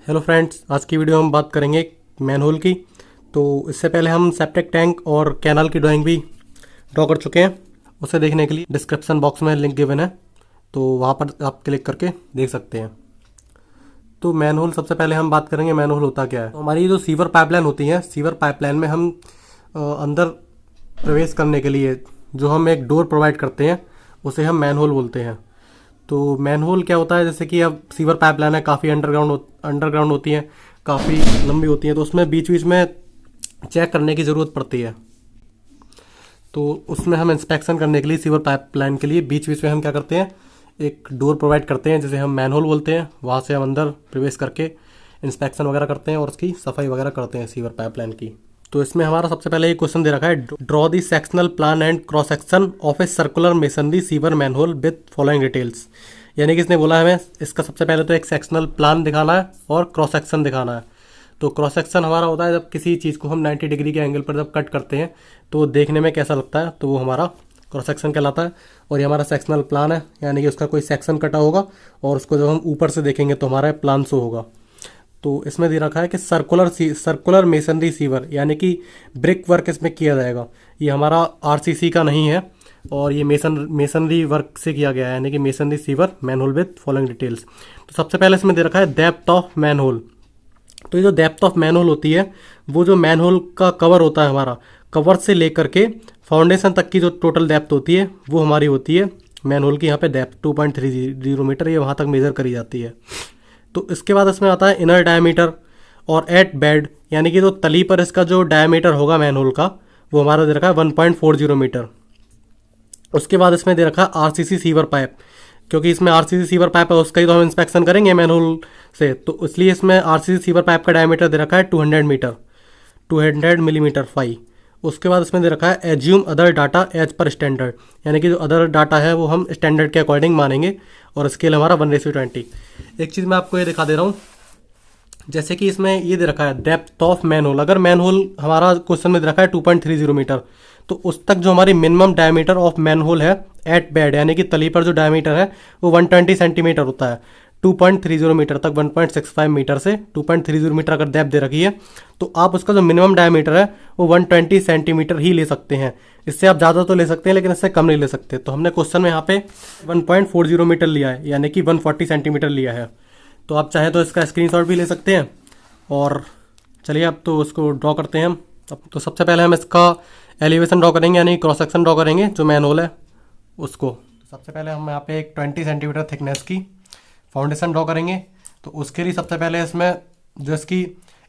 Hello friends, आज की video हम बात करेंगे मैनहोल की। तो इससे पहले हम सेप्टिक टैंक और कैनाल की ड्राइंग भी ड्रॉ कर चुके हैं। उसे देखने के लिए डिस्क्रिप्शन बॉक्स में लिंक गिवन है, तो वहाँ पर आप क्लिक करके देख सकते हैं। तो मैनहोल, सबसे पहले हम बात करेंगे मैनहोल होता क्या है। तो हमारी जो सीवर पाइपलाइन होती है, सीवर पाइपलाइन में हम अंदर प्रवेश करने के लिए जो हम एक डोर प्रोवाइड करते हैं उसे हम मैनहोल बोलते हैं। तो मैनहोल क्या होता है, जैसे कि अब सीवर पाइपलाइन है, काफ़ी अंडरग्राउंड होती हैं, काफ़ी लंबी होती हैं, तो उसमें बीच बीच में चेक करने की ज़रूरत पड़ती है। तो उसमें हम इंस्पेक्शन करने के लिए सीवर पाइपलाइन के लिए बीच बीच में हम क्या करते हैं, एक डोर प्रोवाइड करते हैं जिसे हम मैनहोल बोलते हैं। वहाँ से हम अंदर प्रवेश करके इंस्पेक्शन वगैरह करते हैं और उसकी सफाई वगैरह करते हैं सीवर पाइपलाइन की। तो इसमें हमारा सबसे पहले एक क्वेश्चन दे रखा है, draw the sectional plan and cross section of a circular masonry sewer manhole with following details. यानी कि इसने बोला हमें इसका सबसे पहले तो एक सेक्शनल प्लान दिखाना है और क्रॉस सेक्शन दिखाना है। तो क्रॉस सेक्शन हमारा होता है जब किसी चीज़ को हम 90 डिग्री के एंगल पर जब कट करते हैं तो देखने में कैसा लगता है, तो वो हमारा क्रॉस सेक्शन कहलाता है। और ये हमारा सेक्शनल प्लान है, यानी कि उसका कोई सेक्शन कटा होगा और उसको जब हम ऊपर से देखेंगे तो हमारा प्लान शो होगा। तो इसमें दे रखा है कि सर्कुलर मेसनरी सीवर, यानी कि ब्रिक वर्क इसमें किया जाएगा। ये हमारा आरसीसी का नहीं है और ये मेसनरी वर्क से किया गया है, यानी कि masonry sewer manhole with following details. तो सबसे पहले इसमें दे रखा है डेप्थ ऑफ मैनहोल। तो ये जो डेप्थ ऑफ मैनहोल होती है, वो जो मैनहोल का कवर होता है हमारा, कवर से लेकर के फाउंडेशन तक की जो टोटल डेप्थ होती है वो हमारी होती है मैनहोल की। यहाँ पे डेप्थ 2.30 मीटर ये वहाँ तक मेज़र करी जाती है। तो इसके बाद इसमें आता है इनर डायमीटर और एट बेड, यानी कि जो तली पर इसका जो डायमीटर होगा मैनहोल का वो हमारा दे रखा है 1.40 मीटर। उसके बाद इसमें दे रखा है आरसीसी सीवर पाइप, क्योंकि इसमें आरसीसी सीवर पाइप है उसका ही तो हम इंस्पेक्शन करेंगे मैनहोल से, तो इसलिए इसमें आरसीसी सीवर पाइप का डायमीटर दे रखा है 200 मीटर, 200 मिलीमीटर फाई। उसके बाद इसमें दे रखा है assume other data as per standard, यानी कि जो अदर डाटा है वो हम स्टैंडर्ड के अकॉर्डिंग मानेंगे और स्केल हमारा 1:20। एक चीज़ मैं आपको ये दिखा दे रहा हूँ, जैसे कि इसमें ये दे रखा है डेप्थ ऑफ मैनहोल। अगर मैनहोल हमारा क्वेश्चन में दे रखा है 2.30 मीटर, तो उस तक जो हमारी मिनिमम डायमीटर ऑफ मैनहोल है एट बेड, यानी कि तली पर जो डायमीटर है वो 120 सेंटीमीटर होता है। 2.30 मीटर तक 1.65 मीटर से 2.30 मीटर अगर डेप्थ दे रखी है तो आप उसका जो मिनिमम डायमीटर है वो 120 सेंटीमीटर ही ले सकते हैं। इससे आप ज़्यादा तो ले सकते हैं लेकिन इससे कम नहीं ले सकते। तो हमने क्वेश्चन में यहाँ पे 1.40 मीटर लिया है, यानी कि 140 सेंटीमीटर लिया है। तो आप चाहें तो इसका स्क्रीनशॉट भी ले सकते हैं। और चलिए अब तो उसको ड्रॉ करते हैं हम। अब तो सबसे पहले हम इसका एलिवेशन ड्रॉ करेंगे, यानी क्रॉस सेक्शन ड्रॉ करेंगे जो मैनहोल है उसको। तो सबसे पहले हम यहाँ पे एक 20 सेंटीमीटर थिकनेस की फाउंडेशन ड्रॉ करेंगे। तो उसके लिए सबसे पहले इसमें जो इसकी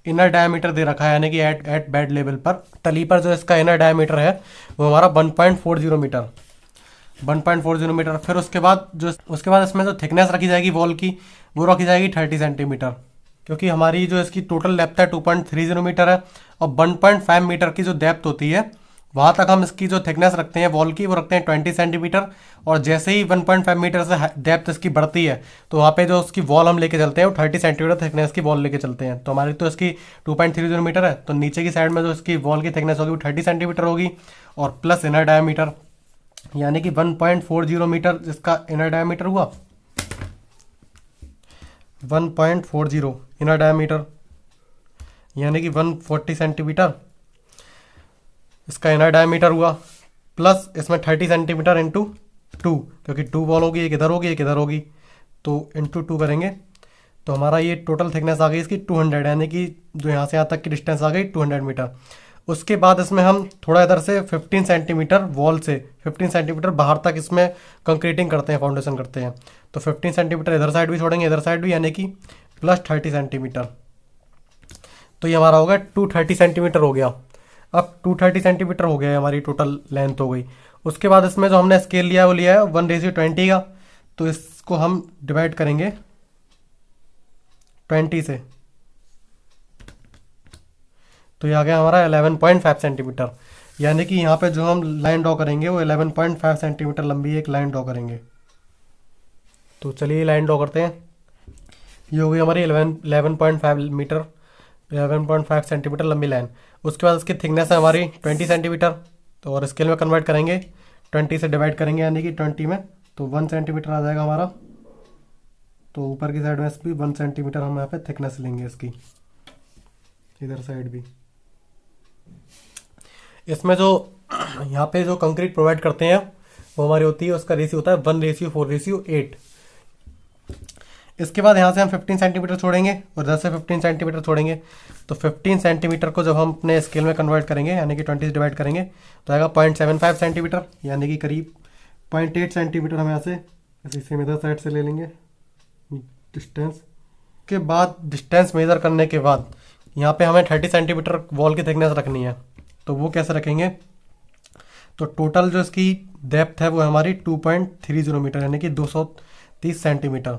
इनर डायमीटर दे रखा है, यानी कि एट बेड लेवल पर तली पर जो इसका इनर डायमीटर है वो हमारा 1.40 मीटर, 1.40 मीटर। फिर उसके बाद इसमें जो थिकनेस रखी जाएगी वॉल की वो रखी जाएगी 30 सेंटीमीटर, क्योंकि हमारी जो इसकी टोटल डेप्थ है 2.30 मीटर है और 1.5 मीटर की जो डेप्थ होती है वहाँ तक हम इसकी जो थिकनेस रखते हैं वॉल की वो रखते हैं 20 सेंटीमीटर। और जैसे ही 1.5 मीटर से डेप्थ इसकी बढ़ती है तो वहाँ पे जो उसकी वॉल हम लेके चलते हैं वो 30 सेंटीमीटर थिकनेस की वॉल लेके चलते हैं। तो हमारी तो इसकी 2.30 मीटर है, तो नीचे की साइड में जो इसकी वॉल की थिकनेस होगी वो 30 सेंटीमीटर होगी और प्लस इनर डायमीटर, यानी कि 1.40 मीटर जिसका इनर डायमीटर हुआ 1.40 इनर डायमीटर, यानी कि 140 सेंटीमीटर इसका इनर डायमीटर हुआ, प्लस इसमें 30 सेंटीमीटर इंटू 2, क्योंकि 2 वॉल होगी, एक इधर होगी एक इधर होगी, तो इंटू 2 करेंगे तो हमारा ये टोटल थिकनेस आ गई इसकी 200, यानी कि जो यहाँ से यहाँ तक की डिस्टेंस आ गई 200 मीटर। उसके बाद इसमें हम थोड़ा इधर से 15 सेंटीमीटर वॉल से 15 सेंटीमीटर बाहर तक इसमें कंक्रीटिंग करते हैं, फाउंडेशन करते हैं। तो 15 सेंटीमीटर इधर साइड भी छोड़ेंगे, इधर साइड भी, यानी कि प्लस 30 सेंटीमीटर। तो ये हमारा हो गया 230 सेंटीमीटर हो गया। अब 230 सेंटीमीटर हो गया है हमारी टोटल लेंथ हो गई। उसके बाद इसमें जो हमने स्केल लिया है वो लिया है 1:20 का, तो इसको हम डिवाइड करेंगे 20 से, तो ये आ गया हमारा 11.5 सेंटीमीटर, यानी कि यहाँ पे जो हम लाइन ड्रॉ करेंगे वो 11.5 सेंटीमीटर लंबी एक लाइन ड्रॉ करेंगे। तो चलिए लाइन ड्रॉ करते हैं। ये हो गई हमारी 11.5 मीटर, 11.5 सेंटीमीटर लंबी लाइन। उसके बाद इसकी थिकनेस है हमारी 20 सेंटीमीटर, तो और स्केल में कन्वर्ट करेंगे 20 से डिवाइड करेंगे, यानी कि 20 में, तो 1 सेंटीमीटर आ जाएगा हमारा। तो ऊपर की साइड में भी 1 सेंटीमीटर हम यहाँ पे थिकनेस लेंगे इसकी, इधर साइड भी। इसमें जो यहाँ पे जो कंक्रीट प्रोवाइड करते हैं वो हमारी होती है, उसका रेशियो होता है 1:4:8। इसके बाद यहाँ से हम 15 सेंटीमीटर छोड़ेंगे और इधर से 15 सेंटीमीटर छोड़ेंगे। तो 15 सेंटीमीटर को जब हम अपने स्केल में कन्वर्ट करेंगे यानी कि 20 से डिवाइड करेंगे तो आएगा 0.75 सेंटीमीटर, यानी कि करीब 0.8 सेंटीमीटर हम यहाँ से इसी सेम इधर साइड से ले लेंगे डिस्टेंस। के बाद डिस्टेंस मेज़र करने के बाद यहाँ पे हमें 30 सेंटीमीटर वॉल की थिकनेस रखनी है। तो वो कैसे रखेंगे, तो टोटल जो इसकी डेप्थ है वो हमारी 2.30 मीटर यानी कि 230 सेंटीमीटर।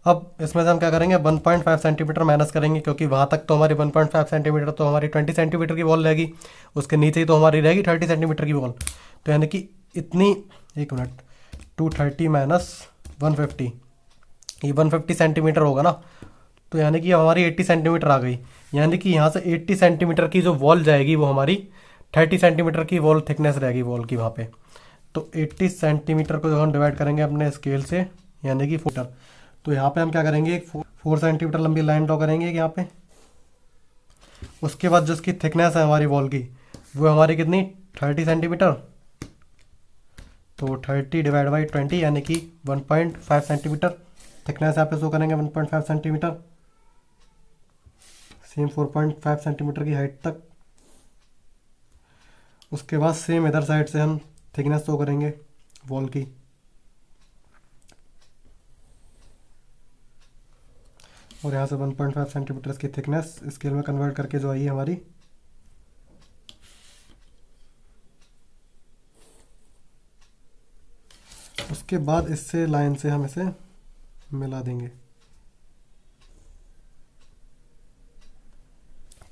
अब इसमें से हम क्या करेंगे, 1.5 सेंटीमीटर माइनस करेंगे, क्योंकि वहाँ तक तो हमारी 1.5 सेंटीमीटर तो हमारी 20 सेंटीमीटर की वॉल रहेगी, उसके नीचे ही तो हमारी रहेगी 30 सेंटीमीटर की वॉल। तो यानी कि इतनी, एक मिनट, 230 माइनस 150, ये 150 सेंटीमीटर होगा ना, तो यानी कि हमारी 80 सेंटीमीटर आ गई। यानी कि यहाँ से 80 सेंटीमीटर की जो वॉल जाएगी वो हमारी 30 सेंटीमीटर की वॉल थिकनेस रहेगी वॉल की वहाँ पे। तो 80 सेंटीमीटर को जब हम डिवाइड करेंगे अपने स्केल से यानी कि फुटर, तो यहाँ पे हम क्या करेंगे, 4 सेंटीमीटर लंबी लाइन ड्रॉ करेंगे यहाँ पे। उसके बाद जो इसकी थिकनेस है हमारी वॉल की वो हमारी कितनी, 30 सेंटीमीटर। तो 30 डिवाइड बाई 20 यानी कि 1.5 सेंटीमीटर थिकनेस यहाँ पे शो करेंगे, 1.5 सेंटीमीटर, सेम 4.5 सेंटीमीटर की हाइट तक। उसके बाद सेम इधर साइड से हम थिकनेस शो करेंगे वॉल की। और यहाँ से 1.5 सेंटीमीटर की थिकनेस स्केल में कन्वर्ट करके जो आई है हमारी, उसके बाद इससे लाइन से हम इसे मिला देंगे।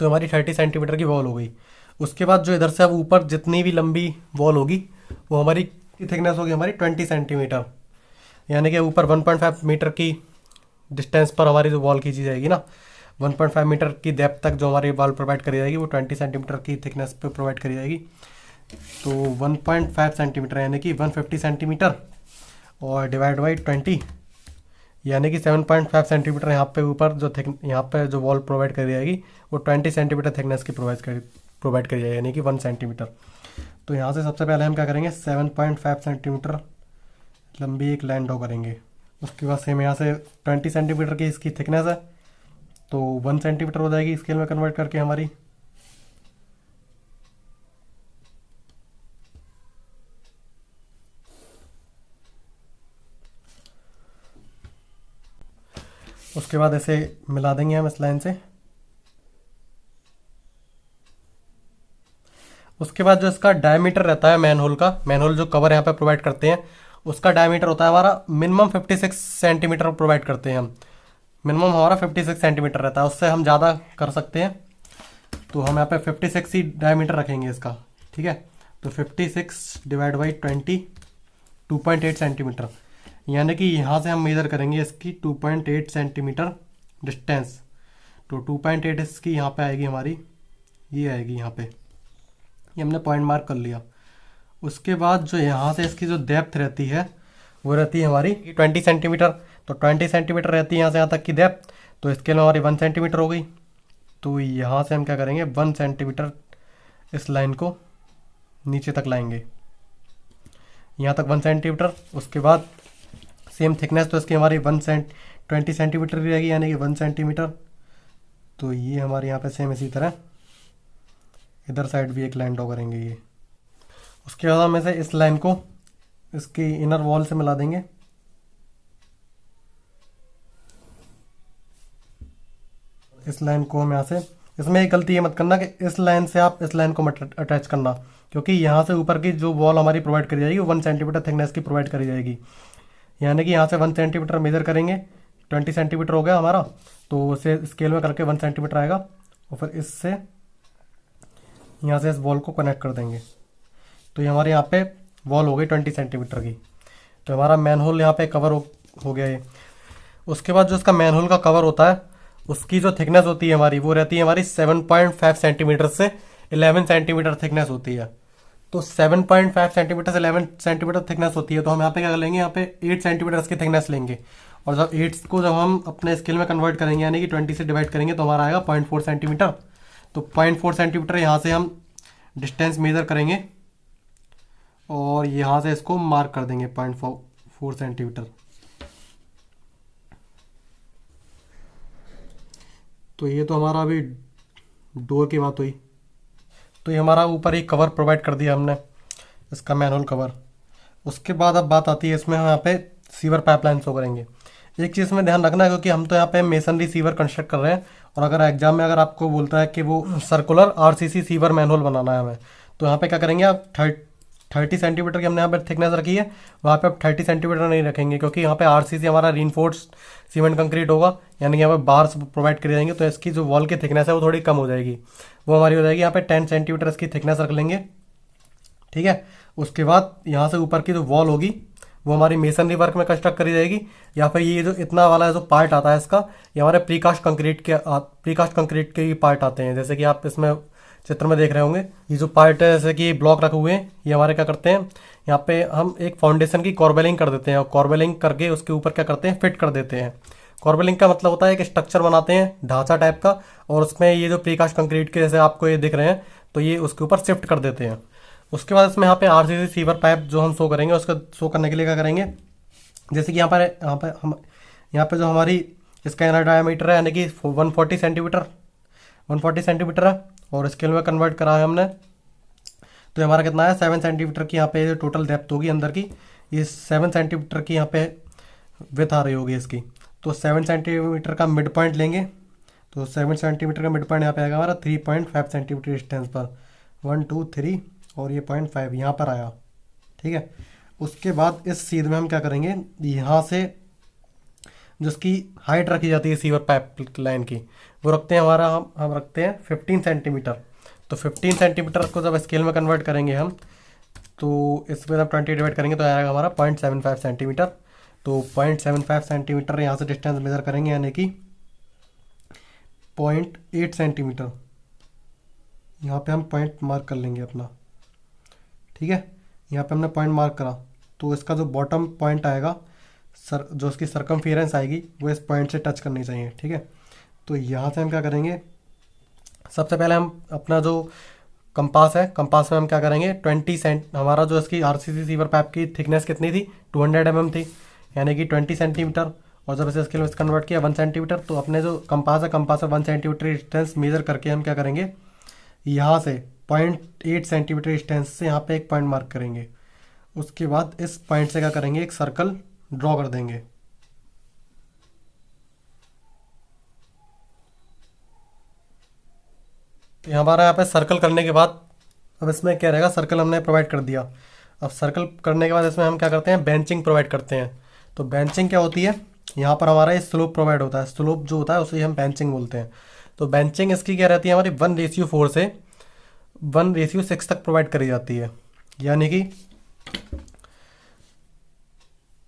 तो हमारी 30 सेंटीमीटर की वॉल हो गई। उसके बाद जो इधर से अब ऊपर जितनी भी लंबी वॉल होगी वो हमारी थिकनेस होगी हमारी 20 सेंटीमीटर, यानी कि ऊपर 1.5 मीटर की डिस्टेंस पर हमारी जो वॉल खींची जाएगी ना, 1.5 मीटर की डेप्थ तक जो हमारी वॉल प्रोवाइड करी जाएगी वो 20 सेंटीमीटर की थिकनेस पे प्रोवाइड करी जाएगी। तो 1.5 सेंटीमीटर यानी कि 150 सेंटीमीटर और डिवाइड बाई 20 यानी कि 7.5 सेंटीमीटर यहाँ पे ऊपर जो यहाँ पे जो वॉल प्रोवाइड करी जाएगी वो 20 सेंटीमीटर थिकनेस की प्रोवाइड करी जाएगी यानी कि 1 सेंटीमीटर। तो यहाँ से सबसे पहले हम क्या करेंगे, 7.5 सेंटीमीटर लंबी एक लाइन ड्रॉ करेंगे। उसके बाद सेम यहाँ से 20 सेंटीमीटर की इसकी थिकनेस है तो 1 सेंटीमीटर हो जाएगी स्केल में कन्वर्ट करके हमारी। उसके बाद ऐसे मिला देंगे हम इस लाइन से। उसके बाद जो इसका डायमीटर रहता है मैनहोल का, मैनहोल जो कवर यहाँ पे प्रोवाइड करते हैं उसका डायमीटर होता है हमारा मिनिमम 56 सेंटीमीटर प्रोवाइड करते हैं हम। मिनिमम हमारा 56 सेंटीमीटर रहता है, उससे हम ज़्यादा कर सकते हैं। तो हम यहाँ पे 56 ही डायमीटर रखेंगे इसका, ठीक है। तो 56 डिवाइड बाई 20 2.8 सेंटीमीटर, यानी कि यहाँ से हम मेज़र करेंगे इसकी 2.8 सेंटीमीटर डिस्टेंस। तो 2.8 इसकी यहाँ पे आएगी हमारी, ये आएगी यहाँ पे, ये हमने पॉइंट मार्क कर लिया। उसके बाद जो यहाँ से इसकी जो डेप्थ रहती है वो रहती है हमारी 20 सेंटीमीटर। तो 20 सेंटीमीटर रहती है यहाँ से यहाँ तक की डेप्थ, तो इसके लिए हमारी 1 सेंटीमीटर हो गई। तो यहाँ से हम क्या करेंगे, 1 सेंटीमीटर इस लाइन को नीचे तक लाएंगे, यहाँ तक 1 सेंटीमीटर। उसके बाद सेम थिकनेस तो इसकी हमारी 20 सेंटीमीटर ही रहेगी यानी कि 1 सेंटीमीटर। तो ये हमारे यहाँ पे सेम इसी तरह इधर साइड भी एक लाइन ड्रॉ करेंगे ये। उसके बाद हम इसे इस लाइन को इसकी इनर वॉल से मिला देंगे। इस लाइन को हम यहाँ से, इसमें एक गलती ये मत करना कि इस लाइन से आप इस लाइन को मत अटैच करना, क्योंकि यहाँ से ऊपर की जो वॉल हमारी प्रोवाइड करी जाएगी वो 1 सेंटीमीटर थिकनेस की प्रोवाइड करी जाएगी। यानी कि यहाँ से 1 सेंटीमीटर मेजर करेंगे, 20 सेंटीमीटर हो गया हमारा, तो उसे स्केल में करके 1 सेंटीमीटर आएगा और फिर इससे यहाँ से इस वॉल को कनेक्ट कर देंगे। तो ये हमारे यहाँ पे वॉल हो गई 20 सेंटीमीटर की। तो हमारा मैन होल यहाँ पे कवर हो गया ये। उसके बाद जो इसका मैन होल का कवर होता है उसकी जो थिकनेस होती है हमारी वो रहती है हमारी 7.5 सेंटीमीटर से 11 सेंटीमीटर थिकनेस होती है। तो 7.5 सेंटीमीटर से 11 सेंटीमीटर थिकनेस होती है, तो हम यहाँ पे क्या कर लेंगे, यहाँ पे 8 सेंटीमीटर की थिकनेस लेंगे और जब 8 को जब हम अपने स्केल में कन्वर्ट करेंगे यानी कि 20 से डिवाइड करेंगे तो हमारा आएगा 0.4 सेंटीमीटर। तो 0.4 सेंटीमीटर यहाँ से हम डिस्टेंस मेज़र करेंगे और यहाँ से इसको मार्क कर देंगे 0.4 सेंटीमीटर। तो ये तो हमारा अभी डोर की बात हुई। तो ये हमारा ऊपर एक कवर प्रोवाइड कर दिया हमने, इसका मैनहोल कवर। उसके बाद अब बात आती है इसमें हम यहाँ पे सीवर पाइपलाइन शो करेंगे। एक चीज़ में ध्यान रखना है क्योंकि हम तो यहाँ पे मेसनरी सीवर कंस्ट्रक्ट कर रहे हैं और अगर एग्जाम में अगर आपको बोलता है कि वो सर्कुलर आरसीसी सीवर मैनहोल बनाना है हमें, तो यहाँ पे क्या करेंगे आप 30 सेंटीमीटर की हमने यहाँ पे थिकनेस रखी है, वहाँ पे आप 30 सेंटीमीटर नहीं रखेंगे क्योंकि यहाँ पे आरसीसी हमारा रीइंफोर्स्ड सीमेंट कंक्रीट होगा, यानी कि यहाँ पे बार्स प्रोवाइड करे जाएंगे, तो इसकी जो वॉल की थिकनेस है वो थोड़ी कम हो जाएगी, वो हमारी हो जाएगी यहाँ पे 10 सेंटीमीटर इसकी थिकनेस रख लेंगे। ठीक है, उसके बाद यहाँ से ऊपर की जो वॉल होगी वो हमारी मेसनरी वर्क में कंस्ट्रक्ट करी जाएगी, या फिर ये जो इतना वाला जो पार्ट आता है इसका, ये हमारे प्रीकास्ट कंक्रीट के पार्ट आते हैं। जैसे कि आप इसमें चित्र में देख रहे होंगे, ये जो पार्ट है जैसे कि ब्लॉक रखे हुए हैं, ये हमारे क्या करते हैं, यहाँ पे हम एक फाउंडेशन की कॉर्बेलिंग कर देते हैं और कॉर्बेलिंग करके उसके ऊपर क्या करते हैं, फिट कर देते हैं। कॉर्बेलिंग का मतलब होता है एक स्ट्रक्चर बनाते हैं ढांचा टाइप का, और उसमें ये जो प्रीकास्ट कंक्रीट के जैसे आपको ये दिख रहे हैं, तो ये उसके ऊपर शिफ्ट कर देते हैं। उसके बाद इसमें यहाँ पे आरसीसी सीवर पाइप जो हम शो करेंगे, उसका शो करने के लिए क्या करेंगे, जैसे कि यहाँ पे जो हमारी इसका इनर डायमीटर है यानी कि 140 सेंटीमीटर है और स्केल में कन्वर्ट करा है हमने, तो हमारा कितना है 7 सेंटीमीटर की यहाँ पे टोटल डेप्थ होगी अंदर की, ये 7 सेंटीमीटर की यहाँ पे विड्थ आ रही होगी इसकी। तो 7 सेंटीमीटर का मिड पॉइंट लेंगे, तो 7 सेंटीमीटर का मिड पॉइंट यहाँ पे आएगा हमारा 3.5 सेंटीमीटर डिस्टेंस पर, 1 2 3 और ये 0.5 यहाँ पर आया। ठीक है, उसके बाद इस सीध में हम क्या करेंगे, यहाँ से जो इसकी हाइट रखी जाती है सीवर पाइप लाइन की, वो रखते हैं हमारा हम रखते हैं 15 सेंटीमीटर। तो 15 सेंटीमीटर को जब स्केल में कन्वर्ट करेंगे हम, तो इसमें जब 20 डिवाइड करेंगे तो आएगा हमारा 0.75 सेंटीमीटर। तो 0.75 सेंटीमीटर यहाँ से डिस्टेंस मेजर करेंगे यानी कि 0.8 सेंटीमीटर, यहाँ पे हम पॉइंट मार्क कर लेंगे अपना। ठीक है, यहाँ पे हमने पॉइंट मार्क करा, तो इसका जो बॉटम पॉइंट आएगा जो इसकी सर्कमफियरेंस आएगी वो इस पॉइंट से टच करनी चाहिए। ठीक है, तो यहाँ से हम क्या करेंगे, सबसे पहले हम अपना जो कंपास है, कंपास में हम क्या करेंगे 20 सेंट, हमारा जो इसकी आरसीसी सीवर पाइप की थिकनेस कितनी थी 200 mm थी, यानी कि 20 सेंटीमीटर, और जब इसे स्केल में कन्वर्ट किया 1 सेंटीमीटर, तो अपने जो कंपास है 1 सेंटीमीटर डिस्टेंस मेजर करके हम क्या करेंगे, यहाँ से 0.8 सेंटीमीटर डिस्टेंस से यहाँ पे एक पॉइंट मार्क करेंगे। उसके बाद इस पॉइंट से क्या करेंगे, एक सर्कल ड्रॉ कर देंगे। हमारा यहाँ पे सर्कल करने के बाद अब इसमें क्या रहेगा, सर्कल हमने प्रोवाइड कर दिया। अब सर्कल करने के बाद इसमें हम क्या करते हैं, बेंचिंग प्रोवाइड करते हैं। तो बेंचिंग क्या होती है, यहाँ पर हमारा ये स्लोप प्रोवाइड होता है, स्लोप जो होता है उसे हम बेंचिंग बोलते हैं। तो बेंचिंग इसकी क्या रहती है, हमारी 1:4 से 1:6 तक प्रोवाइड करी जाती है, यानी कि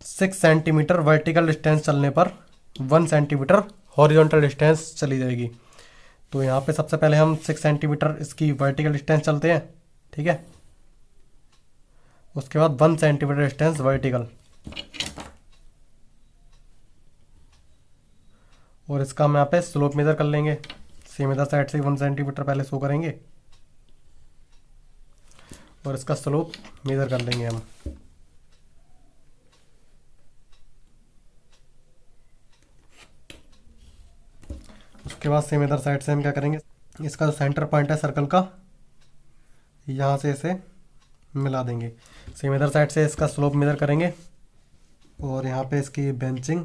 6 सेंटीमीटर वर्टिकल डिस्टेंस चलने पर 1 सेंटीमीटर हॉरिजॉन्टल डिस्टेंस चली जाएगी। तो यहाँ पे सबसे पहले हम 6 सेंटीमीटर इसकी वर्टिकल डिस्टेंस चलते हैं। ठीक है, उसके बाद 1 सेंटीमीटर डिस्टेंस वर्टिकल, और इसका हम यहाँ पे स्लोप मेजर कर लेंगे। सेम इधर साइड से 1 सेंटीमीटर पहले शो करेंगे और इसका स्लोप मेजर कर लेंगे हम। उसके बाद सेम इधर साइड से हम क्या करेंगे, इसका जो सेंटर पॉइंट है सर्कल का, यहाँ से इसे मिला देंगे। सेम इधर साइड से इसका स्लोप मेजर करेंगे और यहाँ पे इसकी बेंचिंग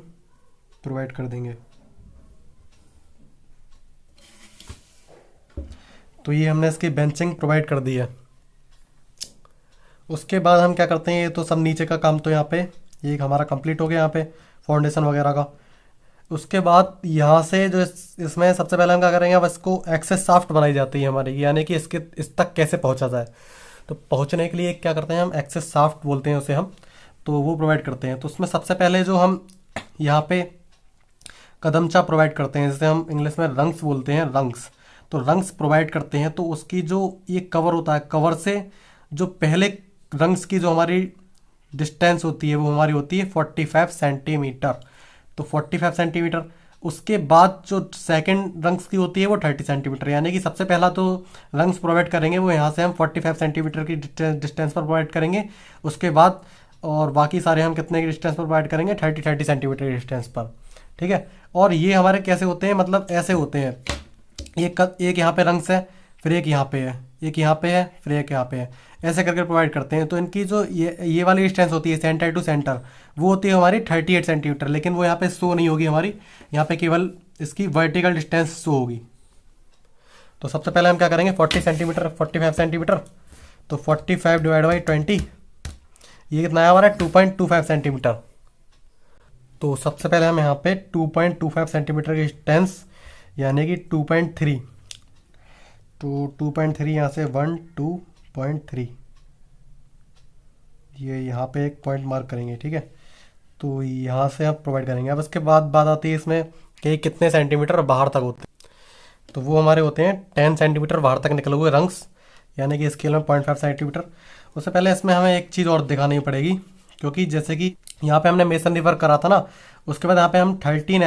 प्रोवाइड कर देंगे। तो ये हमने इसकी बेंचिंग प्रोवाइड कर दी है। उसके बाद हम क्या करते हैं, ये तो सब नीचे का काम तो यहाँ पे ये हमारा कंप्लीट हो गया, यहाँ पे फाउंडेशन वगैरह का। उसके बाद यहाँ से जो इसमें सबसे पहले हम क्या करेंगे, अब इसको एक्सेस शाफ्ट बनाई जाती है हमारी, यानी कि इस तक कैसे पहुँचा जाए। तो पहुँचने के लिए क्या करते हैं हम, एक्सेस शाफ्ट बोलते हैं उसे हम, तो वो प्रोवाइड करते हैं। तो उसमें सबसे पहले जो हम यहाँ पे कदमचा प्रोवाइड करते हैं, जैसे हम इंग्लिश में रंग्स बोलते हैं, रंग्स, तो रंग्स प्रोवाइड करते हैं। तो उसकी जो ये कवर होता है, कवर से जो पहले रंग्स की जो हमारी डिस्टेंस होती है वो हमारी होती है 45 सेंटीमीटर। तो 45 सेंटीमीटर। उसके बाद जो सेकंड रंग्स की होती है वो 30 सेंटीमीटर, यानी कि सबसे पहला तो रंग्स प्रोवाइड करेंगे वो यहाँ से हम 45 सेंटीमीटर की डिस्टेंस पर प्रोवाइड करेंगे। उसके बाद और बाकी सारे हम कितने की डिस्टेंस पर प्रोवाइड करेंगे, 30 सेंटीमीटर की डिस्टेंस पर। ठीक है, और ये हमारे कैसे होते हैं, मतलब ऐसे होते हैं, एक यहाँ पे रंग्स है, फिर एक यहाँ पे है, एक यहाँ पे है, फिर एक यहाँ पे है, ऐसे करके प्रोवाइड करते हैं। तो इनकी जो ये वाली डिस्टेंस होती है सेंटर टू सेंटर, वो होती है हमारी 38 सेंटीमीटर, लेकिन वो यहाँ पे शो नहीं होगी हमारी, यहाँ पे केवल इसकी वर्टिकल डिस्टेंस शो होगी। तो सबसे पहले हम क्या करेंगे, 40 सेंटीमीटर 45 सेंटीमीटर, तो 45 डिवाइड बाई 20, ये कितना है हमारा 2.25 सेंटीमीटर। तो सबसे पहले हम यहाँ पे 2.25 सेंटीमीटर की डिस्टेंस, यानी कि 2.3, तो 2.3 यहाँ से 1 2.3, ये यहाँ पे एक पॉइंट मार्क करेंगे। ठीक है, तो यहाँ से आप प्रोवाइड करेंगे। अब उसके बाद बात आती है इसमें कि कितने सेंटीमीटर बाहर तक होते हैं, तो वो हमारे होते हैं 10 सेंटीमीटर बाहर तक निकले हुए रंग्स, यानी कि स्केल में 0.5 सेंटीमीटर। उससे पहले इसमें हमें एक चीज़ और दिखानी पड़ेगी, क्योंकि जैसे कि यहाँ पे हमने मेसनरी वर्क करा था ना, उसके बाद यहाँ पे हम 13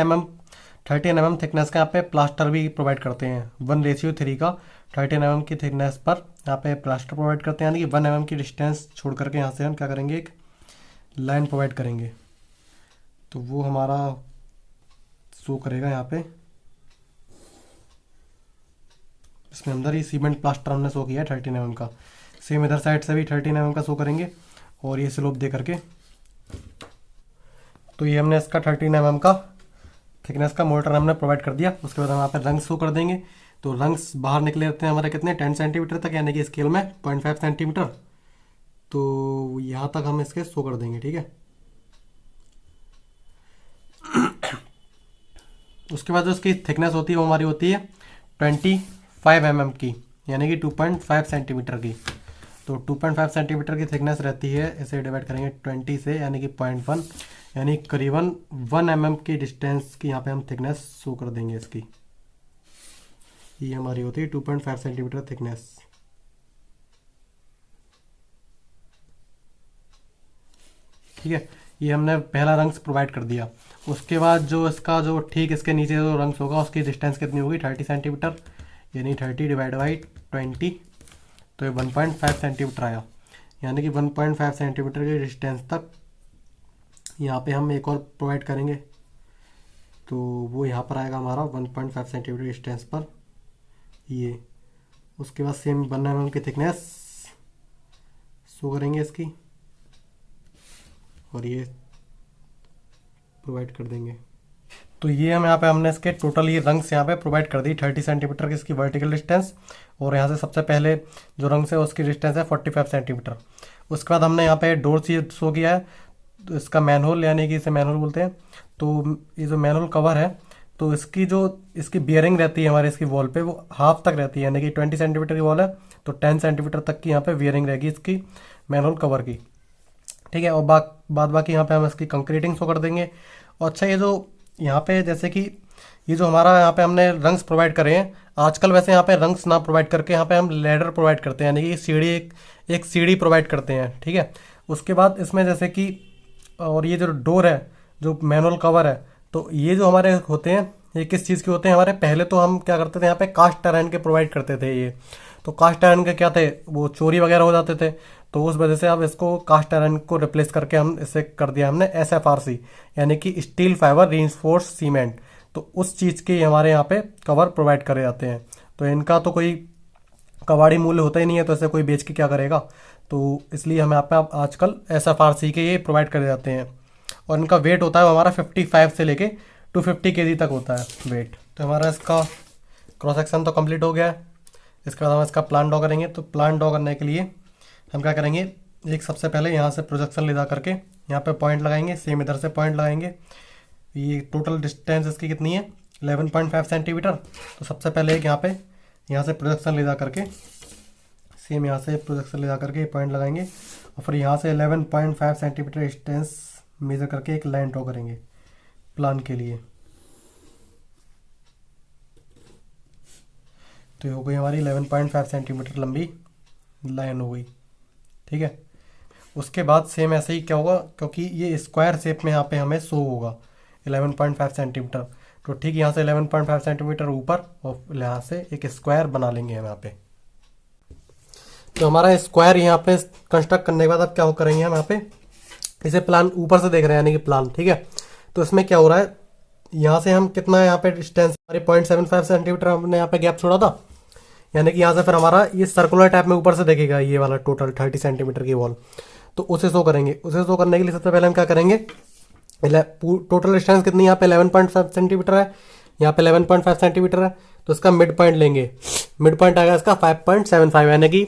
mm थिकनेस का यहाँ पे प्लास्टर भी प्रोवाइड करते हैं, 1:3 का 13 mm की थिकनेस पर यहाँ पे प्लास्टर प्रोवाइड करते हैं, यानी कि 1 mm की डिस्टेंस छोड़ करके यहाँ से हम क्या करेंगे, एक लाइन प्रोवाइड करेंगे। तो वो हमारा शो करेगा यहाँ पे, इसमें अंदर ही सीमेंट प्लास्टर हमने शो किया है 13 mm का। सेम इधर साइड से भी 13 mm का शो करेंगे, और ये स्लोप दे करके। तो ये हमने इसका 13 mm का थिकनेस का मोल्डर हमने प्रोवाइड कर दिया। उसके बाद हम यहाँ पे रंग्स शो कर देंगे। तो रंग्स बाहर निकले रहते हैं हमारे कितने, 10 सेंटीमीटर तक, यानी कि स्केल में 0.5 सेंटीमीटर। तो यहाँ तक हम इसके शो कर देंगे। ठीक है, उसके बाद जो इसकी थिकनेस होती है वो हमारी होती है 25 mm की, यानी कि 2.5 सेंटीमीटर की। तो 2.5 सेंटीमीटर की थिकनेस रहती है, इसे डिवाइड करेंगे 20 से, यानी कि 0.1, यानी करीबन 1 mm की डिस्टेंस की यहाँ पे हम थिकनेस शो कर देंगे इसकी। ये हमारी होती है 2.5 सेंटीमीटर थिकनेस। ठीक है, ये हमने पहला रंग्स प्रोवाइड कर दिया। उसके बाद जो इसका जो ठीक इसके नीचे जो रंग्स होगा उसकी डिस्टेंस कितनी होगी, 30 सेंटीमीटर, यानी 30 डिवाइड बाई 20, तो ये 1.5 सेंटीमीटर आया, यानी कि 1.5 सेंटीमीटर की डिस्टेंस तक यहाँ पे हम एक और प्रोवाइड करेंगे। तो वो यहाँ पर आएगा हमारा 1.5 सेंटीमीटर डिस्टेंस पर ये। उसके बाद सेम 1 mm की थिकनेस शो करेंगे इसकी, और ये प्रोवाइड कर देंगे। तो ये हम यहाँ पे हमने इसके टोटल ये रंग्स यहाँ पे प्रोवाइड कर दी, 30 सेंटीमीटर की इसकी वर्टिकल डिस्टेंस, और यहाँ से सबसे पहले जो रंग्स है उसकी डिस्टेंस है 45 सेंटीमीटर। उसके बाद हमने यहाँ पे डोर सी शो किया है, तो इसका मैनहोल, यानी कि इसे मैनहोल बोलते हैं। तो ये जो मैनहोल कवर है, तो इसकी बियरिंग रहती है हमारे इसकी वॉल पे, वो हाफ तक रहती है, यानी कि 20 सेंटीमीटर की वॉल है तो 10 सेंटीमीटर तक की यहाँ पे बियरिंग रहेगी इसकी मैनहोल कवर की। ठीक है, और बाद बाकी यहाँ पे हम इसकी कंक्रीटिंग शो कर देंगे। और अच्छा, ये जो यहाँ पे जैसे कि ये जो हमारा यहाँ पे हमने रंग्स प्रोवाइड करे हैं, आजकल वैसे यहाँ पे रंग्स ना प्रोवाइड करके यहाँ पे हम लैडर प्रोवाइड करते हैं, यानी कि सीढ़ी एक सीढ़ी प्रोवाइड करते हैं। ठीक है, उसके बाद इसमें जैसे कि और ये जो डोर है, जो मैनुअल कवर है, तो ये जो हमारे होते हैं ये किस चीज़ के होते हैं हमारे, पहले तो हम क्या करते थे यहाँ पे कास्ट आयरन के प्रोवाइड करते थे ये। तो कास्ट आयरन के क्या थे, वो चोरी वगैरह हो जाते थे, तो उस वजह से अब इसको कास्ट आयरन को रिप्लेस करके हम इसे कर दिया हमने SFRC, यानी कि स्टील फाइबर रीइंफोर्स सीमेंट। तो उस चीज़ के हमारे यहाँ पे कवर प्रोवाइड करे जाते हैं। तो इनका तो कोई कबाड़ी मूल्य होता ही नहीं है, तो ऐसे कोई बेच के क्या करेगा, तो इसलिए हमें यहाँ पे आजकल SFRC के ये प्रोवाइड करे जाते हैं। और इनका वेट होता है हमारा 55 से लेके 250 kg तक होता है वेट। तो हमारा इसका क्रॉस सेक्शन तो कंप्लीट हो गया है। इसके बाद हम इसका प्लान ड्रॉ करेंगे। तो प्लान ड्रॉ करने के लिए हम क्या करेंगे, एक सबसे पहले यहाँ से प्रोजेक्शन ले जा करके यहाँ पे पॉइंट लगाएंगे, सेम इधर से पॉइंट लगाएंगे। ये टोटल डिस्टेंस इसकी कितनी है, 11.5 सेंटीमीटर। तो सबसे पहले एक यहाँ से प्रोजेक्शन ले जा करके सेम यहाँ से प्रोजेक्शन ले जा करके पॉइंट लगाएंगे, और फिर यहाँ से 11.5 सेंटीमीटर डिस्टेंस मेजर करके एक लाइन ड्रॉ करेंगे प्लान के लिए। तो ये हो गई हमारी 11.5 सेंटीमीटर लंबी लाइन हो गई। ठीक है, उसके बाद सेम ऐसे ही क्या होगा, क्योंकि ये स्क्वायर शेप में यहाँ पे हमें शो होगा, 11.5 सेंटीमीटर। तो ठीक यहाँ से 11.5 सेंटीमीटर ऊपर और यहाँ से एक स्क्वायर बना लेंगे हम यहाँ पे। तो हमारा स्क्वायर यहाँ पे कंस्ट्रक्ट करने के बाद अब क्या करेंगे हम यहाँ पे, इसे प्लान ऊपर से देख रहे हैं यानी कि प्लान, ठीक है। तो इसमें क्या हो रहा है, यहाँ से हम कितना यहाँ पे डिस्टेंस हमारे 0.75 सेंटीमीटर हमने यहाँ पे गैप छोड़ा था, यानी कि यहाँ से फिर हमारा ये सर्कुलर टाइप में ऊपर से देखेगा ये वाला टोटल 30 सेंटीमीटर की वॉल। तो उसे शो करेंगे। उसे शो करने के लिए सबसे पहले हम क्या करेंगे, टोटल डिस्टेंस कितनी यहाँ पे 11.5 सेंटीमीटर है, यहाँ पे 11.5 सेंटीमीटर है। तो इसका मिड पॉइंट लेंगे, मिड पॉइंट आएगा इसका 5.75 यानी कि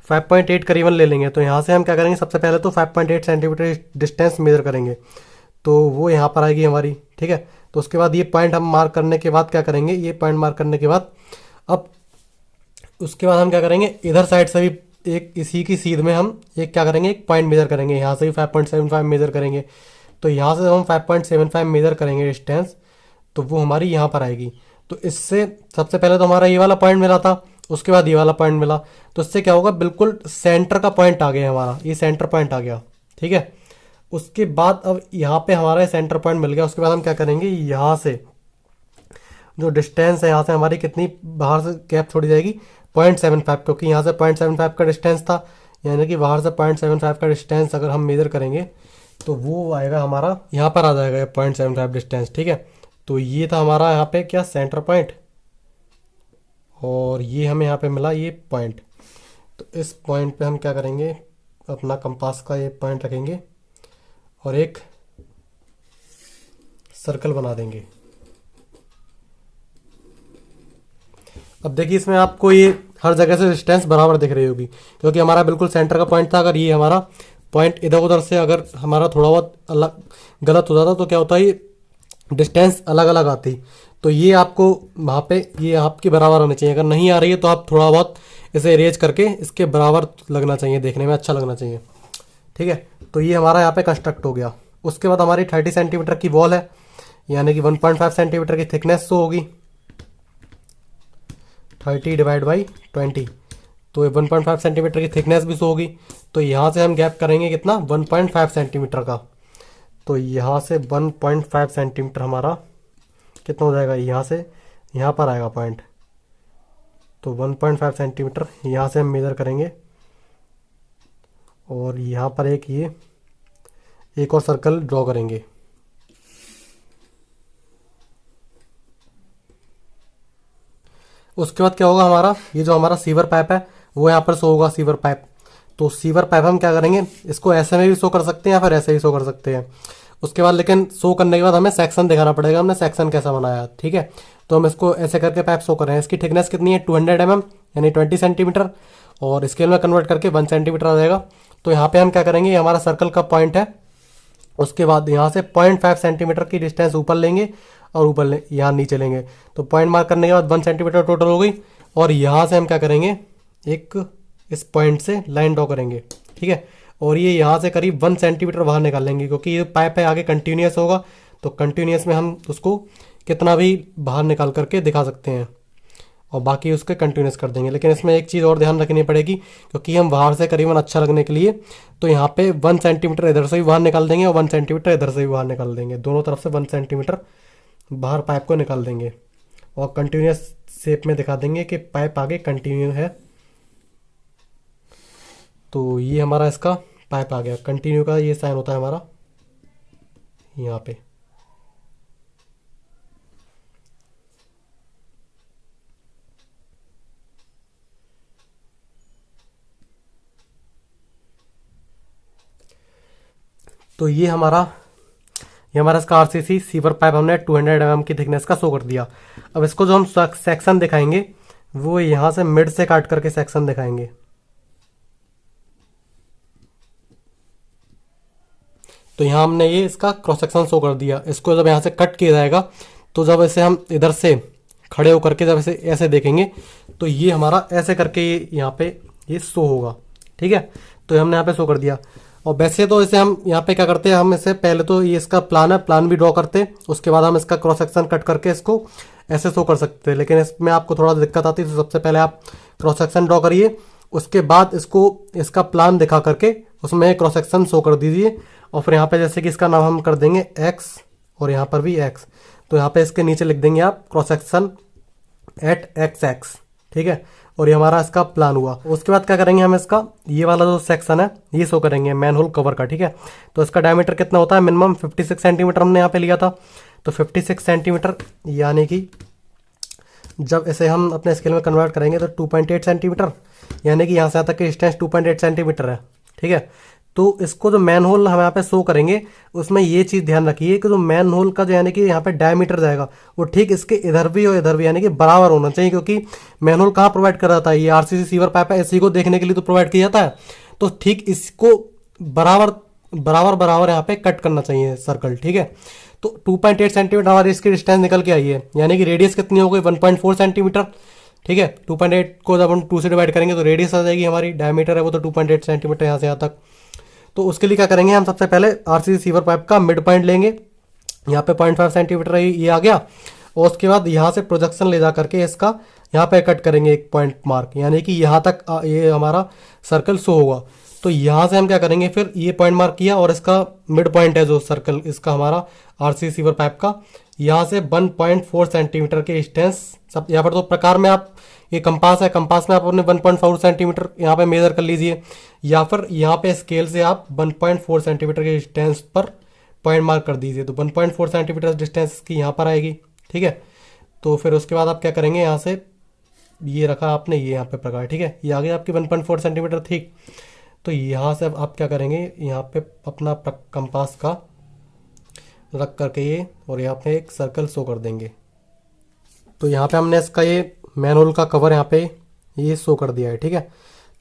5.8 करीबन ले लेंगे। तो यहाँ से हम क्या करेंगे, सबसे पहले तो 5.8 सेंटीमीटर डिस्टेंस मेजर करेंगे, तो वो यहाँ पर आएगी हमारी, ठीक है। तो उसके बाद ये पॉइंट हम मार्क करने के बाद क्या करेंगे, ये पॉइंट मार्क करने के बाद अब उसके बाद हम क्या करेंगे, इधर साइड से भी एक इसी की सीध में हम एक क्या करेंगे, एक पॉइंट मेजर करेंगे, यहाँ से भी 5.75 मेजर करेंगे। तो यहाँ से हम 5.75 मेजर करेंगे डिस्टेंस, तो वो हमारी यहाँ पर आएगी। तो इससे सबसे पहले तो हमारा ये वाला पॉइंट मिला था, उसके बाद ये वाला पॉइंट मिला, तो इससे क्या होगा, बिल्कुल सेंटर का पॉइंट आ गया हमारा, ये सेंटर पॉइंट आ गया, ठीक है। उसके बाद अब यहाँ पे हमारा सेंटर पॉइंट मिल गया। उसके बाद हम क्या करेंगे, यहाँ से जो डिस्टेंस है यहाँ से हमारी कितनी बाहर से गैप छोड़ी जाएगी 0.75, क्योंकि यहाँ से 0.75 का डिस्टेंस था, यानी कि बाहर से 0.75 का डिस्टेंस अगर हम मेजर करेंगे तो वो आएगा हमारा यहाँ पर आ जाएगा 0.75 डिस्टेंस, ठीक है। तो ये था हमारा यहाँ पे क्या सेंटर पॉइंट, और ये हमें यहाँ पे मिला ये पॉइंट। तो इस पॉइंट पे हम क्या करेंगे, अपना कंपास का ये पॉइंट रखेंगे और एक सर्कल बना देंगे। अब देखिए इसमें आपको ये हर जगह से डिस्टेंस बराबर दिख रही होगी, क्योंकि हमारा बिल्कुल सेंटर का पॉइंट था। अगर ये हमारा पॉइंट इधर उधर से अगर हमारा थोड़ा बहुत अलग गलत हो जाता तो क्या होता है, ये डिस्टेंस अलग अलग आती। तो ये आपको वहाँ पे ये आपके बराबर होनी चाहिए। अगर नहीं आ रही है तो आप थोड़ा बहुत इसे इरेज करके इसके बराबर लगना चाहिए, देखने में अच्छा लगना चाहिए, ठीक है। तो ये हमारा यहाँ पे कंस्ट्रक्ट हो गया। उसके बाद हमारी 30 सेंटीमीटर की वॉल है, यानी कि 1.5 सेंटीमीटर की थिकनेस तो होगी, 30 डिवाइड बाई 20, तो 1.5 सेंटीमीटर की थिकनेस भी शो होगी। तो यहाँ से हम गैप करेंगे कितना, 1.5 सेंटीमीटर का। तो यहाँ से 1.5 सेंटीमीटर हमारा कितना हो जाएगा, यहाँ से यहाँ पर आएगा पॉइंट। तो 1.5 सेंटीमीटर यहाँ से हम मेज़र करेंगे, और यहाँ पर एक और सर्कल ड्रॉ करेंगे। उसके बाद क्या होगा, हमारा ये जो हमारा सीवर पाइप है वो यहाँ पर शो होगा, सीवर पाइप। तो सीवर पाइप हम क्या करेंगे, इसको ऐसे में भी शो कर सकते हैं या फिर ऐसे ही शो कर सकते हैं। उसके बाद लेकिन शो करने के बाद हमें सेक्शन दिखाना पड़ेगा, हमने सेक्शन कैसा बनाया, ठीक है। तो हम इसको ऐसे करके पाइप शो कर रहे हैं। इसकी थिकनेस कितनी है, 200 mm यानी 20 सेंटीमीटर, और स्केल में कन्वर्ट करके 1 सेंटीमीटर आ जाएगा। तो यहाँ पे हम क्या करेंगे, ये हमारा सर्कल का पॉइंट है। उसके बाद यहाँ से 0.5 सेंटीमीटर की डिस्टेंस ऊपर लेंगे और ऊपर यहाँ नीचे लेंगे। तो पॉइंट मार्क करने के बाद 1 सेंटीमीटर टोटल हो गई। और यहाँ से हम क्या करेंगे, एक इस पॉइंट से लाइन ड्रॉ करेंगे, ठीक है। और ये यहाँ से करीब 1 सेंटीमीटर बाहर निकाल लेंगे, क्योंकि ये पाइप है आगे कंटिन्यूस होगा। तो कंटिन्यूस में हम उसको कितना भी बाहर निकाल करके दिखा सकते हैं, और बाकी उसके कंटिन्यूस कर देंगे। लेकिन इसमें एक चीज़ और ध्यान रखनी पड़ेगी, क्योंकि हम बाहर से करीबन अच्छा लगने के लिए तो यहाँ पे 1 सेंटीमीटर इधर से भी बाहर निकाल देंगे और 1 सेंटीमीटर इधर से भी बाहर निकाल देंगे। दोनों तरफ से 1 सेंटीमीटर बाहर पाइप को निकाल देंगे, और कंटिन्यूस शेप में दिखा देंगे कि पाइप आगे कंटिन्यू है। तो ये हमारा इसका पाइप आ गया, कंटिन्यू का ये साइन होता है हमारा यहाँ पे। तो ये हमारा इसका आरसीसी सीवर पाइप हमने 200 mm की थिकनेस का शो कर दिया। अब इसको जो हम सेक्शन दिखाएंगे वो यहाँ से मिड से काट करके सेक्शन दिखाएंगे। तो यहाँ हमने ये इसका क्रॉस सेक्शन शो कर दिया। इसको जब यहाँ से कट किया जाएगा तो जब इसे हम इधर से खड़े होकर के जब इसे ऐसे देखेंगे तो ये हमारा ऐसे करके ये यहाँ पे ये शो होगा, ठीक है। तो हमने यहाँ पे शो कर दिया। और वैसे तो इसे हम यहाँ पे क्या करते हैं, हम इसे पहले तो ये इसका प्लान है, प्लान भी ड्रॉ करते हैं, उसके बाद हम इसका क्रॉस सेक्शन कट करके इसको ऐसे शो कर सकते हैं। लेकिन इसमें आपको थोड़ा दिक्कत आती है, तो सबसे पहले आप क्रॉस सेक्शन ड्रॉ करिए, उसके बाद इसको इसका प्लान दिखा करके उसमें क्रॉस सेक्शन शो कर दीजिए। और फिर यहाँ पे जैसे कि इसका नाम हम कर देंगे एक्स और यहाँ पर भी x। तो यहाँ पे इसके नीचे लिख देंगे आप cross section at x x, ठीक है। और ये हमारा इसका प्लान हुआ। उसके बाद क्या करेंगे हम, इसका ये वाला जो सेक्शन है ये शो करेंगे मैन होल कवर का, ठीक है। तो इसका डायमीटर कितना होता है, मिनिमम 56 सेंटीमीटर हमने यहाँ पे लिया था। तो 56 सेंटीमीटर यानी कि जब इसे हम अपने स्केल में कन्वर्ट करेंगे तो 2.8 सेंटीमीटर, यानी कि यहाँ से यहाँ तक की डिस्टेंस 2.8 सेंटीमीटर है, ठीक है। तो इसको जो मैन होल हम यहाँ पे शो करेंगे उसमें ये चीज़ ध्यान रखिए कि जो मैन होल का जो यानी कि यहाँ पे डायमीटर जाएगा वो ठीक इसके इधर भी और इधर भी यानी कि बराबर होना चाहिए, क्योंकि मैन होल कहाँ प्रोवाइड कर जाता है, ये आरसीसी सीवर पाइप है, इसी को देखने के लिए तो प्रोवाइड किया जाता है। तो ठीक इसको बराबर बराबर बराबर यहाँ पे कट करना चाहिए सर्कल, ठीक है। तो 2.8 सेंटीमीटर हमारी इसकी डिस्टेंस निकल के आई है, यानी कि रेडियस कितनी हो गई 1.4 सेंटीमीटर, ठीक है। 2.8 को जब हम 2 से डिवाइड करेंगे तो रेडियस आ जाएगी हमारी, डायमीटर है वो तो 2.8 सेंटीमीटर यहाँ से यहाँ तक। तो उसके लिए क्या करेंगे हम, सबसे पहले आरसीसी सीवर पाइप का मिड पॉइंट लेंगे, यहाँ पे 0.5 सेंटीमीटर ये आ गया। और उसके बाद यहाँ से प्रोजेक्शन ले जा करके इसका यहाँ पे कट करेंगे एक पॉइंट मार्क, यानी कि यहाँ तक ये हमारा सर्कल शो होगा। तो यहाँ से हम क्या करेंगे, फिर ये पॉइंट मार्क किया और इसका मिड पॉइंट है जो सर्कल इसका हमारा आरसीसी सीवर पाइप का, यहाँ से 1.4 सेंटीमीटर के डिस्टेंस सब यहाँ पर। तो प्रकार में आप ये कंपास है, कंपास में आप अपने 1.4 सेंटीमीटर यहाँ पे मेजर कर लीजिए, या फिर यहाँ पे स्केल से आप 1.4 सेंटीमीटर के डिस्टेंस पर पॉइंट मार्क कर दीजिए। तो 1.4 सेंटीमीटर डिस्टेंस की यहाँ पर आएगी, ठीक है। तो फिर उसके बाद आप क्या करेंगे, यहाँ से ये रखा आपने ये यहाँ पे प्रकार, ठीक है, ये आ गया आपकी 1.4 सेंटीमीटर, ठीक। तो यहाँ से अब आप क्या करेंगे, यहाँ पे अपना कंपास का रख करके ये और यहाँ पे एक सर्कल शो कर देंगे। तो यहाँ पे हमने इसका ये मैन होल का कवर यहाँ पे ये शो कर दिया है, ठीक है।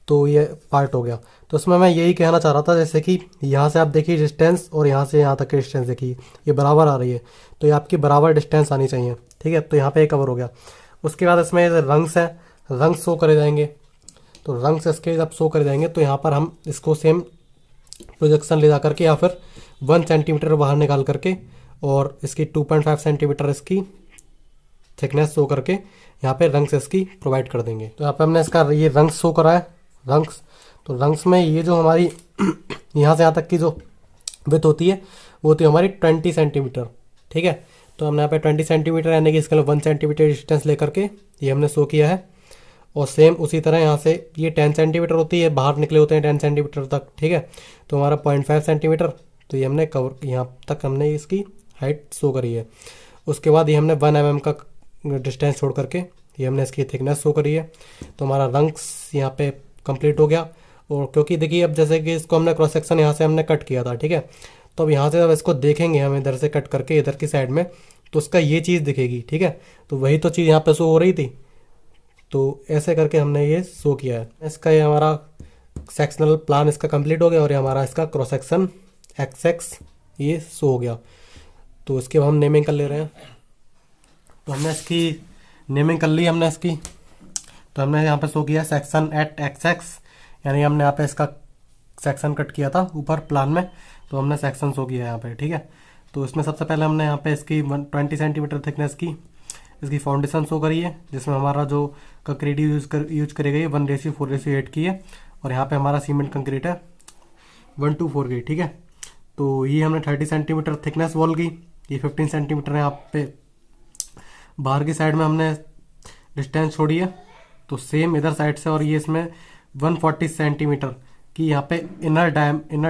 तो ये पार्ट हो गया। तो इसमें मैं यही कहना चाह रहा था, जैसे कि यहाँ से आप देखिए डिस्टेंस और यहाँ से यहाँ तक की डिस्टेंस देखिए ये बराबर आ रही है, तो ये आपकी बराबर डिस्टेंस आनी चाहिए, ठीक है। तो यहाँ पे ये कवर हो गया। उसके बाद इसमें रंग्स है, रंग शो करे जाएंगे। तो रंग से इसके जब शो करे जाएंगे तो यहाँ पर हम इसको सेम प्रोजेक्शन ले जा करके या फिर 1 सेंटीमीटर बाहर निकाल करके और इसकी 2.5 सेंटीमीटर इसकी थिकनेस शो करके यहाँ पे रंग्स इसकी प्रोवाइड कर देंगे। तो यहाँ पे हमने इसका ये रंग्स शो करा है, रंग्स। तो रंग्स में ये जो हमारी यहाँ से यहाँ तक की जो विड्थ होती है वो होती है हमारी 20 सेंटीमीटर, ठीक है। तो हमने यहाँ पे 20 सेंटीमीटर यानी कि इसके लिए 1 सेंटीमीटर डिस्टेंस लेकर के ये हमने शो किया है। और सेम उसी तरह यहाँ से ये 10 सेंटीमीटर होती है, बाहर निकले होते हैं 10 सेंटीमीटर तक, ठीक है। तो हमारा 0.5 सेंटीमीटर, तो ये हमने कवर यहाँ तक हमने इसकी हाइट शो करी है। उसके बाद ये हमने 1 mm का डिस्टेंस छोड़ करके ये हमने इसकी थिकनेस शो करी है। तो हमारा रंग्स यहाँ पे कंप्लीट हो गया। और क्योंकि देखिए अब जैसे कि इसको हमने क्रॉस सेक्शन यहाँ से हमने कट किया था, ठीक है। तो अब यहाँ से जब इसको देखेंगे हम इधर से कट करके इधर की साइड में, तो उसका ये चीज़ दिखेगी, ठीक है। तो वही तो चीज़ यहाँ पे शो हो रही थी। तो ऐसे करके हमने ये शो किया है। इसका ये हमारा सेक्शनल प्लान इसका कंप्लीट हो गया और ये हमारा इसका क्रॉस सेक्शन एक्स ये शो हो गया। तो इसके हम नेमिंग कर ले रहे हैं। तो हमने इसकी नेमिंग कर ली हमने इसकी। तो हमने यहाँ पे शो किया सेक्शन एट एक्स, यानी हमने यहाँ पे इसका सेक्शन कट किया था ऊपर प्लान में, तो हमने सेक्शन शो किया यहाँ पे, ठीक है। तो इसमें सबसे पहले हमने यहाँ पे इसकी 20 सेंटीमीटर थिकनेस की इसकी फाउंडेशन शो करी है, जिसमें हमारा जो कंक्रीट यूज करी गई है 1:4:8 की है। और यहाँ पे हमारा सीमेंट कंक्रीट है 1:4 की, ठीक है। तो ये हमने 30 सेंटीमीटर थिकनेस वॉल की, ये 15 सेंटीमीटर यहाँ पे बाहर की साइड में हमने डिस्टेंस छोड़ी है। तो सेम इधर साइड से, और ये इसमें 140 सेंटीमीटर की यहाँ पे इनर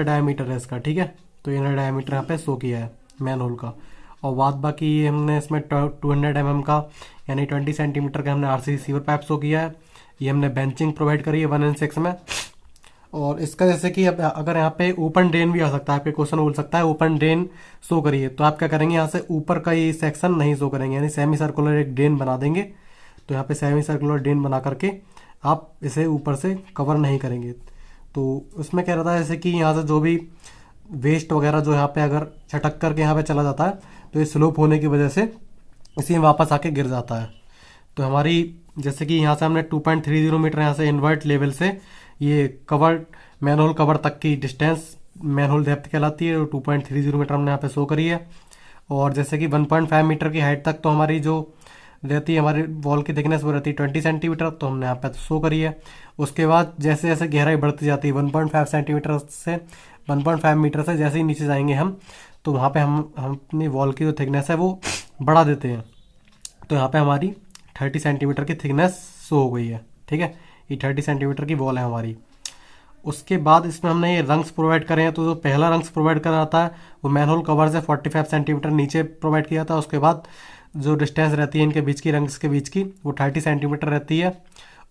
डायमीटर है इसका, ठीक है। तो इनर डायमीटर यहाँ पे शो किया है मैन होल का। और बाद बाकी ये हमने इसमें 200 mm का यानी 20 सेंटीमीटर का हमने आरसीसी सीवर पाइप शो किया है। ये हमने बेंचिंग प्रोवाइड करी है 1/6 में। और इसका जैसे कि अब अगर यहाँ पे ओपन ड्रेन भी आ सकता है, आपके क्वेश्चन बोल सकता है ओपन ड्रेन शो करिए, तो आप क्या करेंगे, यहाँ से ऊपर का ये सेक्शन नहीं शो करेंगे, यानी सेमी सर्कुलर एक ड्रेन बना देंगे। तो यहाँ पे सेमी सर्कुलर ड्रेन बना करके आप इसे ऊपर से कवर नहीं करेंगे। तो उसमें क्या रहता है, जैसे कि यहाँ से जो भी वेस्ट वगैरह जो यहाँ पे अगर छटक करके यहाँ पे चला जाता है तो ये स्लोप होने की वजह से इसी में वापस आके गिर जाता है। तो हमारी जैसे कि यहाँ से हमने 2.30 मीटर यहाँ से इन्वर्ट लेवल से ये कवर मैनहोल कवर तक की डिस्टेंस मैनहोल डेप्थ कहलाती है, 2.30 मीटर हमने यहाँ पे शो करी है। और जैसे कि 1.5 मीटर की हाइट तक तो हमारी जो रहती है हमारी वॉल की थिकनेस वो रहती है 20 सेंटीमीटर, तो हमने यहाँ पे शो करी है। उसके बाद जैसे जैसे गहराई बढ़ती जाती है 1.5 सेंटीमीटर से 1.5 मीटर से जैसे ही नीचे जाएंगे हम, तो वहाँ पे हम अपनी वॉल की जो थिकनेस है वो बढ़ा देते हैं। तो यहाँ पे हमारी 30 सेंटीमीटर की थिकनेस शो हो गई है। ठीक है, ये 30 सेंटीमीटर की वॉल है हमारी। उसके बाद इसमें हमने ये रंग्स प्रोवाइड करे हैं। तो जो पहला रंग्स प्रोवाइड करा जाता है वो मैनहोल कवर से 45 सेंटीमीटर नीचे प्रोवाइड किया जाता है। उसके बाद जो डिस्टेंस रहती है इनके बीच की, रंग्स के बीच की, वो 30 सेंटीमीटर रहती है।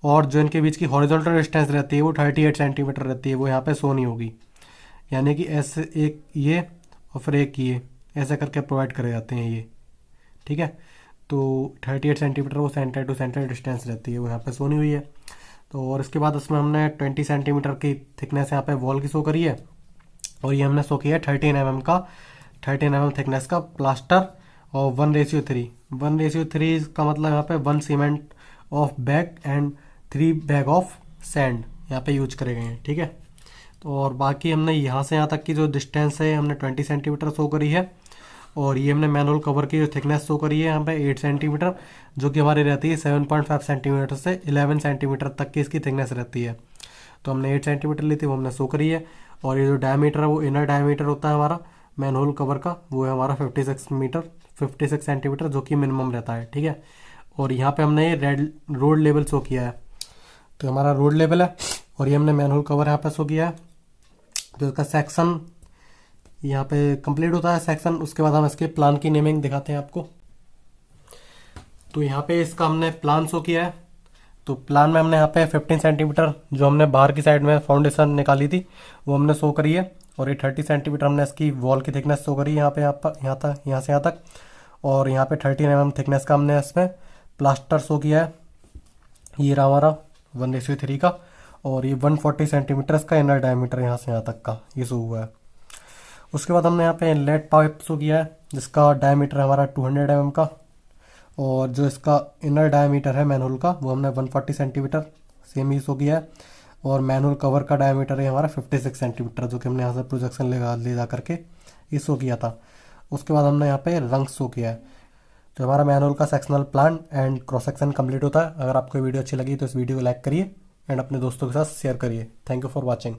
और जो इनके बीच की हॉरिजॉन्टल डिस्टेंस रहती है वो 38 सेंटीमीटर रहती है। वो यहाँ पे शो नहीं होगी, यानी कि ऐसे एक ये और फिर एक ये ऐसे करके प्रोवाइड करे जाते हैं ये। ठीक है, तो 38 सेंटीमीटर वो सेंटर टू सेंटर डिस्टेंस रहती है, वो यहाँ पे शो नहीं हुई है। तो और इसके बाद उसमें हमने 20 सेंटीमीटर की थिकनेस यहाँ पे वॉल की शो करी है। और ये हमने शो किया है 13 mm का, 13 mm थिकनेस का प्लास्टर और 1:3। 1:3 का मतलब यहाँ पे 1 cement of bag and 3 bag of sand यहाँ पे यूज करे गए हैं। ठीक है, तो और बाकी हमने यहाँ से यहाँ तक की जो डिस्टेंस है हमने 20 सेंटीमीटर शो करी है। और ये हमने मैनुअल कवर की जो थिकनेस शो करी है यहाँ पे 8 सेंटीमीटर, जो कि हमारी रहती है 7.5 सेंटीमीटर से 11 सेंटीमीटर तक की इसकी थिकनेस रहती है। तो हमने 8 सेंटीमीटर ली थी, वो हमने शो करी है। और ये जो डायमीटर है वो इनर डायमीटर होता है हमारा मैनुअल कवर का, वो है हमारा 56 सेंटीमीटर, जो कि मिनिमम रहता है। ठीक है, और यहाँ पे हमने ये रोड लेवल शो किया है। तो हमारा रोड लेवल है और ये हमने मैनुअल कवर यहाँ पे शो किया है। तो इसका सेक्शन यहाँ पे कंप्लीट होता है सेक्शन। उसके बाद हम इसके प्लान की नेमिंग दिखाते हैं आपको। तो यहाँ पे इसका हमने प्लान शो किया है। तो प्लान में हमने यहाँ पे 15 सेंटीमीटर जो हमने बाहर की साइड में फाउंडेशन निकाली थी वो हमने शो करी है। और ये 30 सेंटीमीटर हमने इसकी वॉल की थिकनेस शो करी है यहाँ पे, यहाँ तक, यहाँ से यहाँ तक। और यहाँ पे 13 mm थिकनेस का हमने इसमें प्लास्टर शो किया है। ये रहा हमारा 1:3 का। और ये 140 सेंटीमीटर का इनर डायमीटर यहाँ से यहाँ तक का ये शो हुआ है। उसके बाद हमने यहाँ पे इनलेट पाइप शो किया है जिसका डायमीटर हमारा 200 mm का। और जो इसका इनर डायमीटर है मैनुअल का वो हमने 140 सेंटीमीटर सेम ही शो किया है। और मैनुअल कवर का डायमीटर है हमारा 56 सेंटीमीटर, जो कि हमने यहाँ से प्रोजेक्शन ले जा करके ये शो किया था। उसके बाद हमने यहाँ पे रंग शो किया है। तो हमारा मैनुअल का sectional plan and cross section complete होता है। अगर आपको वीडियो अच्छी लगी तो इस वीडियो को लाइक करिए एंड अपने दोस्तों के साथ शेयर करिए। Thank you for watching.